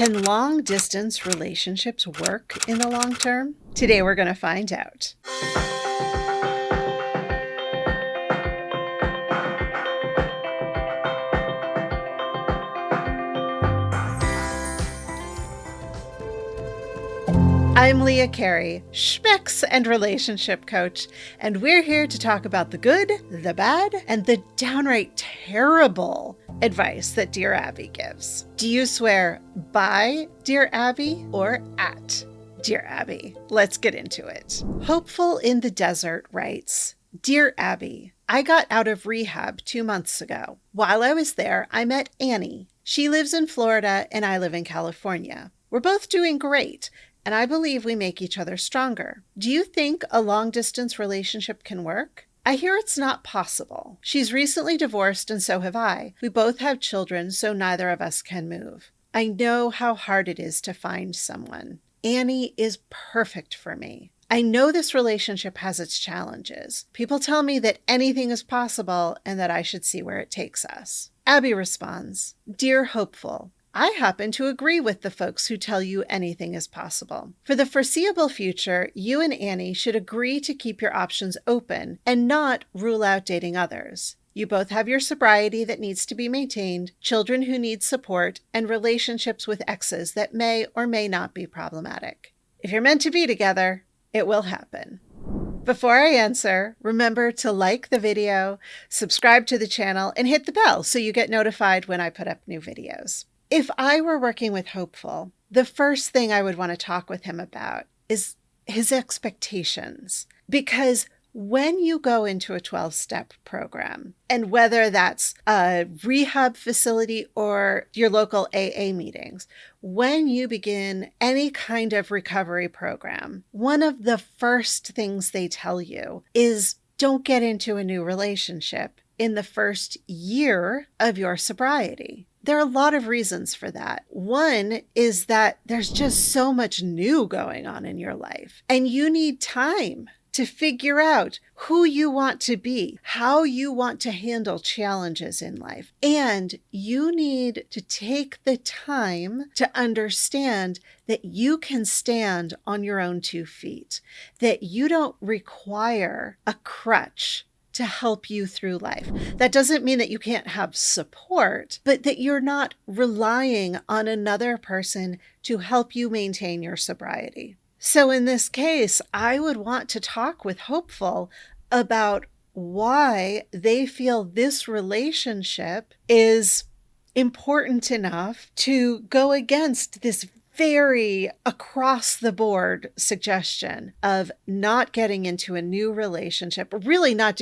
Can long-distance relationships work in the long term? Today we're going to find out. I'm Leah Carey, schmex and relationship coach, and we're here to talk about the good, the bad, and the downright terrible advice that Dear Abby gives. Do you swear by Dear Abby or at Dear Abby? Let's get into it. Hopeful in the Desert writes, Dear Abby, I got out of rehab 2 months ago. While I was there, I met Annie. She lives in Florida and I live in California. We're both doing great, and I believe we make each other stronger. Do you think a long-distance relationship can work? I hear it's not possible. She's recently divorced and so have I. We both have children, so neither of us can move. I know how hard it is to find someone. Annie is perfect for me. I know this relationship has its challenges. People tell me that anything is possible and that I should see where it takes us. Abby responds, Dear Hopeful, I happen to agree with the folks who tell you anything is possible. For the foreseeable future, you and Annie should agree to keep your options open and not rule out dating others. You both have your sobriety that needs to be maintained, children who need support, and relationships with exes that may or may not be problematic. If you're meant to be together, it will happen. Before I answer, remember to like the video, subscribe to the channel, and hit the bell so you get notified when I put up new videos. If I were working with Hopeful, the first thing I would want to talk with him about is his expectations. Because when you go into a 12-step program, and whether that's a rehab facility or your local AA meetings, when you begin any kind of recovery program, one of the first things they tell you is don't get into a new relationship in the first year of your sobriety. There are a lot of reasons for that. One is that there's just so much new going on in your life, and you need time to figure out who you want to be, how you want to handle challenges in life. And you need to take the time to understand that you can stand on your own 2 feet, that you don't require a crutch to help you through life. That doesn't mean that you can't have support, but that you're not relying on another person to help you maintain your sobriety. So in this case, I would want to talk with Hopeful about why they feel this relationship is important enough to go against this very across the board suggestion of not getting into a new relationship, really not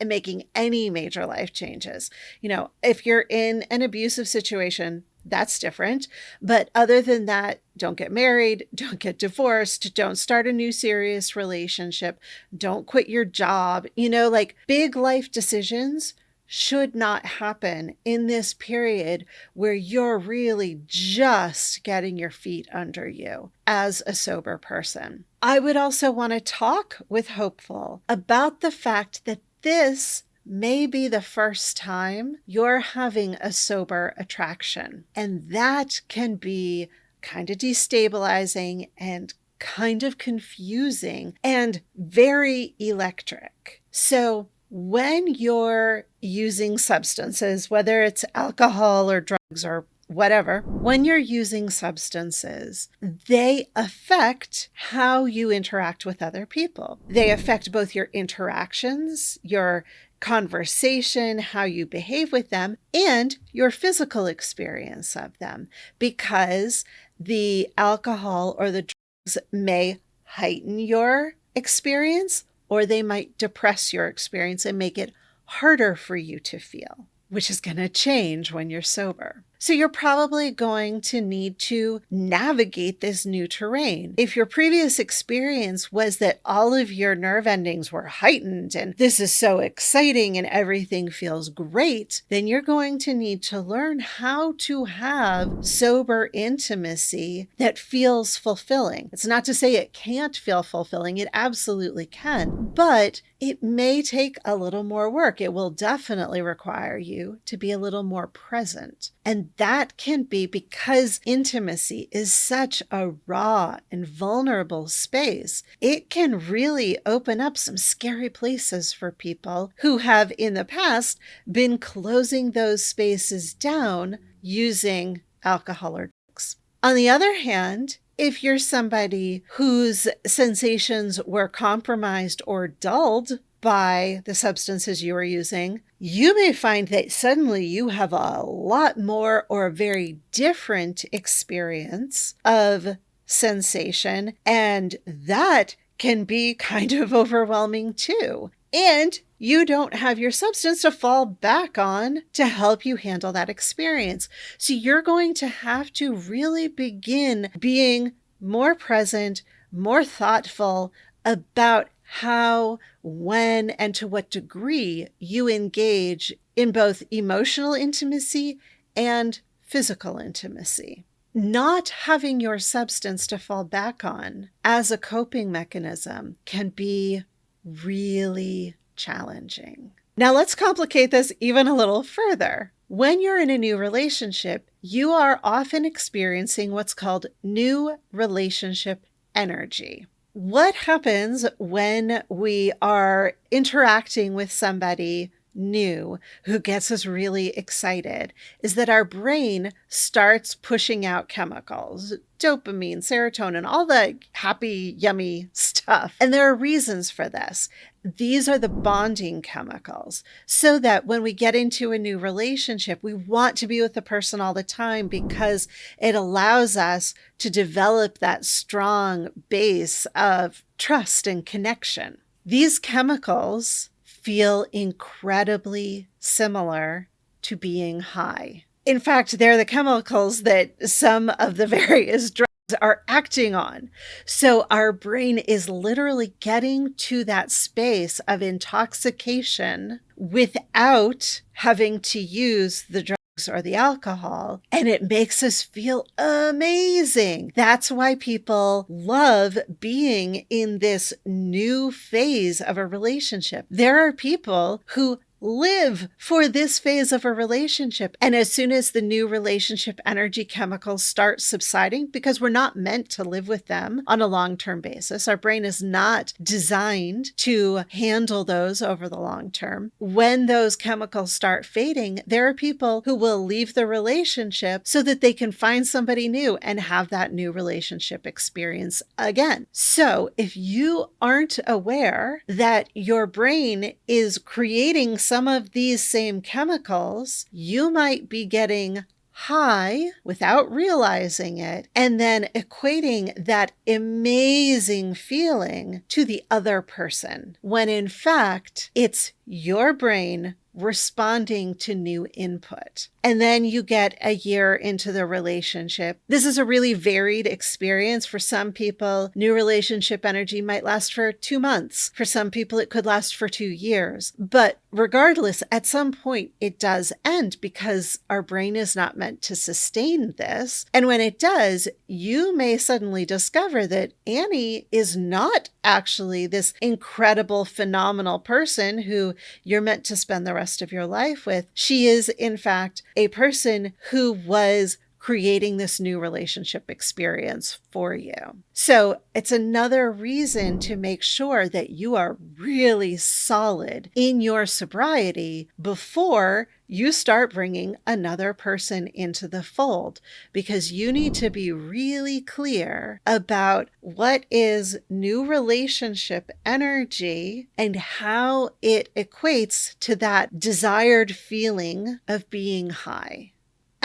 making any major life changes. You know, if you're in an abusive situation, that's different. But other than that, don't get married, don't get divorced, don't start a new serious relationship, don't quit your job. You know, like big life decisions should not happen in this period where you're really just getting your feet under you as a sober person. I would also want to talk with Hopeful about the fact that this may be the first time you're having a sober attraction, and that can be kind of destabilizing and kind of confusing and very electric. So when you're using substances, whether it's alcohol or drugs or whatever, when you're using substances, they affect how you interact with other people. They affect both your interactions, your conversation, how you behave with them, and your physical experience of them, because the alcohol or the drugs may heighten your experience, or they might depress your experience and make it harder for you to feel, which is going to change when you're sober. So you're probably going to need to navigate this new terrain. If your previous experience was that all of your nerve endings were heightened and this is so exciting and everything feels great, then you're going to need to learn how to have sober intimacy that feels fulfilling. It's not to say it can't feel fulfilling. It absolutely can, but it may take a little more work. It will definitely require you to be a little more present And that can be because intimacy is such a raw and vulnerable space. It can really open up some scary places for people who have in the past been closing those spaces down using alcohol or drugs. On the other hand, if you're somebody whose sensations were compromised or dulled by the substances you are using, you may find that suddenly you have a lot more or a very different experience of sensation, and that can be kind of overwhelming too. And you don't have your substance to fall back on to help you handle that experience. So you're going to have to really begin being more present, more thoughtful about how, when, and to what degree you engage in both emotional intimacy and physical intimacy. Not having your substance to fall back on as a coping mechanism can be really challenging. Now let's complicate this even a little further. When you're in a new relationship, you are often experiencing what's called new relationship energy. What happens when we are interacting with somebody new who gets us really excited is that our brain starts pushing out chemicals, dopamine, serotonin, all the happy, yummy stuff. And there are reasons for this. These are the bonding chemicals, so that when we get into a new relationship, we want to be with the person all the time because it allows us to develop that strong base of trust and connection. These chemicals feel incredibly similar to being high. In fact, they're the chemicals that some of the various drugs are acting on. So our brain is literally getting to that space of intoxication without having to use the drugs or the alcohol, and it makes us feel amazing. That's why people love being in this new phase of a relationship. There are people who live for this phase of a relationship. And as soon as the new relationship energy chemicals start subsiding, because we're not meant to live with them on a long-term basis, our brain is not designed to handle those over the long term. When those chemicals start fading, there are people who will leave the relationship so that they can find somebody new and have that new relationship experience again. So if you aren't aware that your brain is creating some of these same chemicals, you might be getting high without realizing it, and then equating that amazing feeling to the other person, when in fact, it's your brain responding to new input. And then you get a year into the relationship. This is a really varied experience. For some people, new relationship energy might last for 2 months. For some people, it could last for 2 years. But regardless, at some point, it does end because our brain is not meant to sustain this. And when it does, you may suddenly discover that Annie is not actually this incredible, phenomenal person who you're meant to spend the rest of your life with. She is, in fact, a person who was creating this new relationship experience for you. So it's another reason to make sure that you are really solid in your sobriety before you start bringing another person into the fold, because you need to be really clear about what is new relationship energy and how it equates to that desired feeling of being high.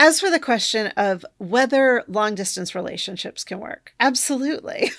As for the question of whether long-distance relationships can work, absolutely.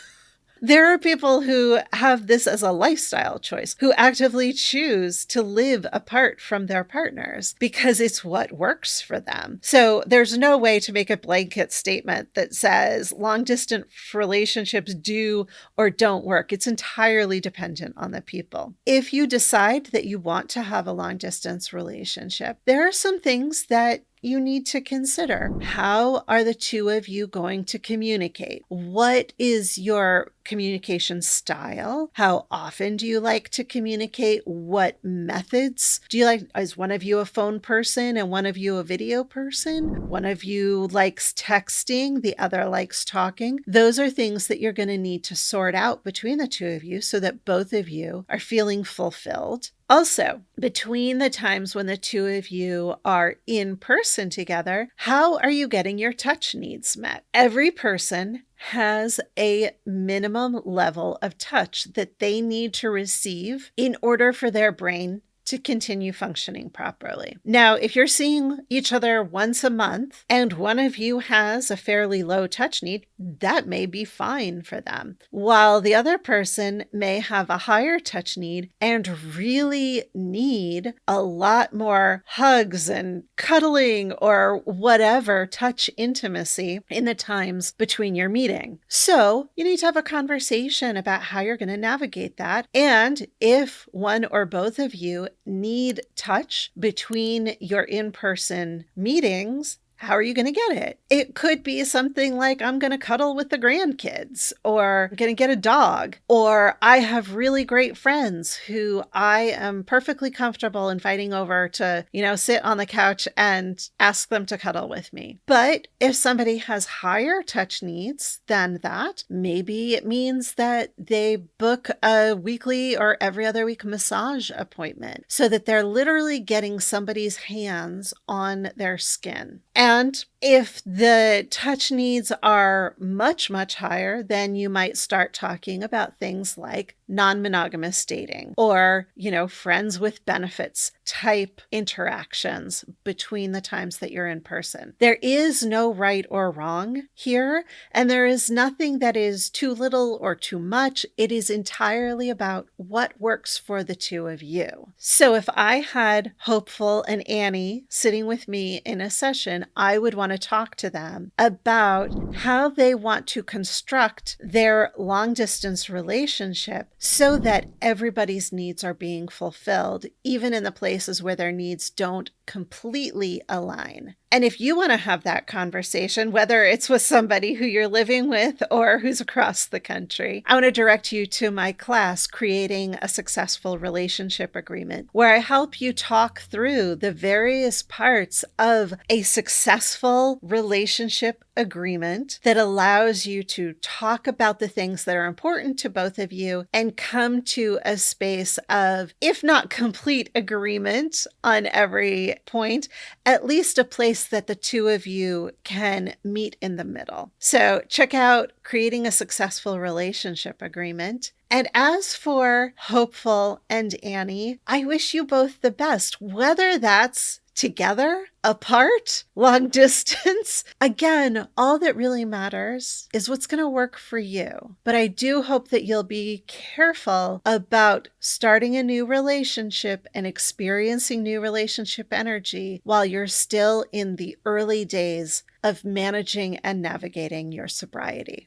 There are people who have this as a lifestyle choice, who actively choose to live apart from their partners because it's what works for them. So there's no way to make a blanket statement that says long-distance relationships do or don't work. It's entirely dependent on the people. If you decide that you want to have a long-distance relationship, there are some things that you need to consider. How are the two of you going to communicate? What is your communication style? How often do you like to communicate? What methods do you like? Is one of you a phone person and one of you a video person? One of you likes texting, the other likes talking. Those are things that you're going to need to sort out between the two of you so that both of you are feeling fulfilled. Also, between the times when the two of you are in person together, how are you getting your touch needs met? Every person has a minimum level of touch that they need to receive in order for their brain to continue functioning properly. Now, if you're seeing each other once a month and one of you has a fairly low touch need, that may be fine for them, while the other person may have a higher touch need and really need a lot more hugs and cuddling or whatever touch intimacy in the times between your meeting. So you need to have a conversation about how you're going to navigate that. And if one or both of you need touch between your in-person meetings, how are you going to get it? It could be something like, I'm going to cuddle with the grandkids, or I'm going to get a dog, or I have really great friends who I am perfectly comfortable inviting over to, sit on the couch and ask them to cuddle with me. But if somebody has higher touch needs than that, maybe it means that they book a weekly or every other week massage appointment so that they're literally getting somebody's hands on their skin. And if the touch needs are much, much higher, then you might start talking about things like non-monogamous dating or, friends with benefits type interactions between the times that you're in person. There is no right or wrong here, and there is nothing that is too little or too much. It is entirely about what works for the two of you. So if I had Hopeful and Annie sitting with me in a session, I would want to talk to them about how they want to construct their long distance relationship so that everybody's needs are being fulfilled, even in the places where their needs don't completely align. And if you want to have that conversation, whether it's with somebody who you're living with or who's across the country, I want to direct you to my class, Creating a Successful Relationship Agreement, where I help you talk through the various parts of a successful relationship agreement that allows you to talk about the things that are important to both of you and come to a space of, if not complete agreement on every point, at least a place that the two of you can meet in the middle. So check out Creating a Successful Relationship Agreement. And as for Hopeful and Annie, I wish you both the best, whether that's together, apart, long distance. Again, all that really matters is what's going to work for you. But I do hope that you'll be careful about starting a new relationship and experiencing new relationship energy while you're still in the early days of managing and navigating your sobriety.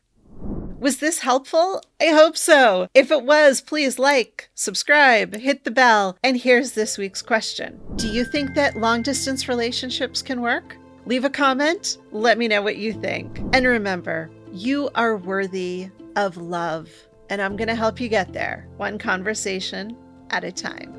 Was this helpful? I hope so. If it was, please like, subscribe, hit the bell. And here's this week's question. Do you think that long-distance relationships can work? Leave a comment. Let me know what you think. And remember, you are worthy of love. And I'm going to help you get there, one conversation at a time.